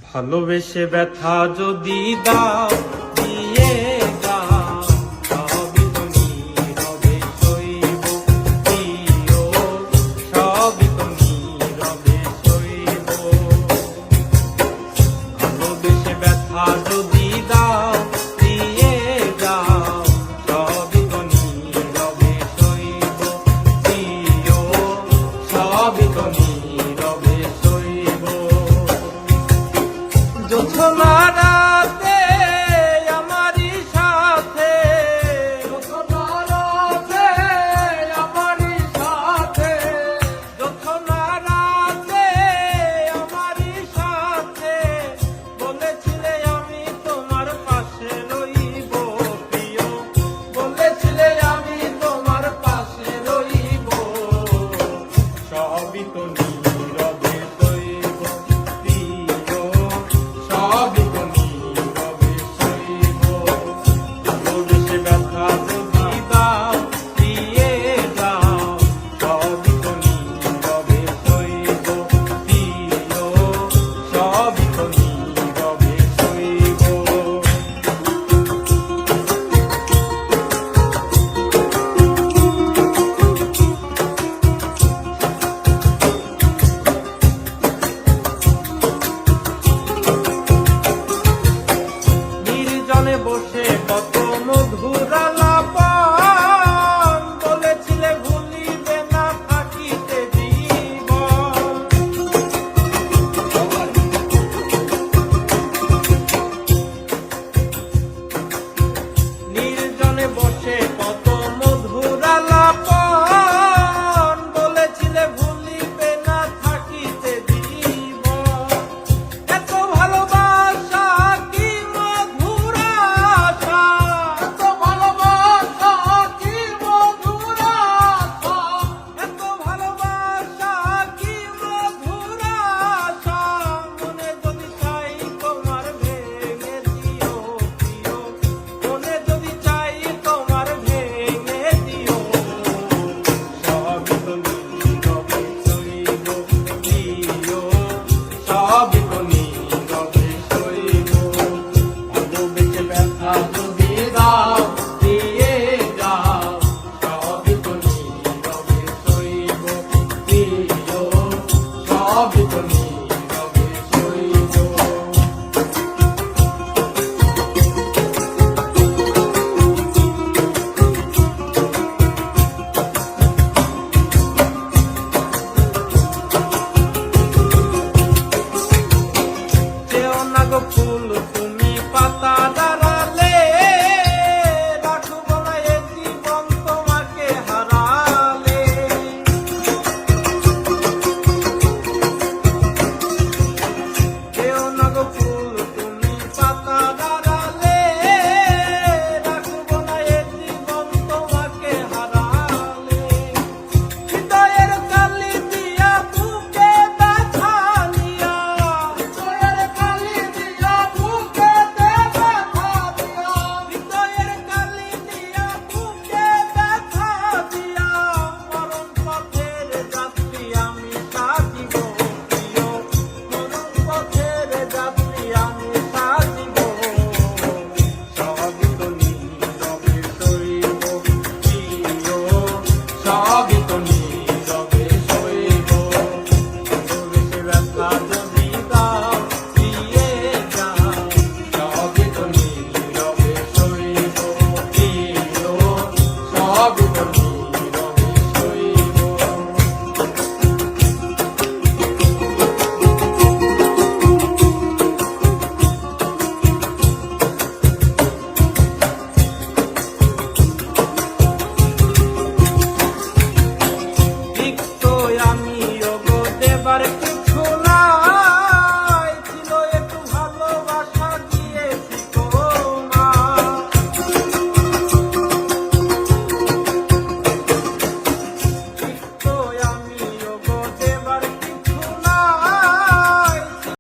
ভালোবেসে ব্যথা যদি দাও দিয়ে যাও, সবই তো নীরবে সইব প্রিয়, সবই তো নীরবে সইব। ভালোবেসে ব্যথা যদি দাও দিয়ে যাও, সবই তো নীরবে সইব প্রিয়, সবই তো নীরবে সইব। জোছনা রাতে আমারই সাথে, জোছনা রাতে আমারই সাথে, জোছনা রাতে আমারই সাথে, বলেছিলে আমি তোমার পাশে রইব প্রিয়, বলেছিলে আমি তোমার পাশে রইব, সবই তো নীরবে সইব প্রিয়, সবই তো নীরবে সইব। ভালোবেসে ব্যথা যদি দাও দিয়ে যাও, সবই তো নীরবে সইব প্রিয়, সবই তো নীরবে সইব। নির্জনে বসে কত মধুর আলাপন, বলেছিলে ভুলিবে না থাকিতে জীবন। নির্জনে বসে কত মধুর আলাপন, বলেছিলে ভুলিবে না থাকিতে জীবন। এত ভালোবাসা কি মধুর আশা, এত ভালোবাসা কি মধুর আশা, এত ভালোবাসা কি মধুর আশা। মনে যদি চাই তোমার ভেঙে দিও প্রিয়, মনে যদি চাই তোমার ভেঙে দিও, সবই তো নীরবে সইব প্রিয়, সবই তো নীরবে সইব। ভালোবেসে ব্যথা যদি দাও দিয়ে যাও, সবই তো নীরবে সইব প্রিয়, সবই তো নীরবে সইব। যেও না গো ফুল তুমি পাতা দাঁড়ালে, রাখবো না এ জীবন তোমাকে হারালে। যেও না গো ফুল তুমি পাতা দাঁড়ালে, রাখবো না এ জীবন তোমাকে হারালে। হৃদয়ের কালি দিয়া বুকে ব্যথা নিয়া, হৃদয়ের কালি দিয়া বুকে ব্যথা দিয়া, হৃদয়ের কালি দিয়া বুকে ব্যথা দিয়া, মরণ পথের যাত্রী আমি সাজিব প্রিয়, মরণ পথের যাত্রী আমি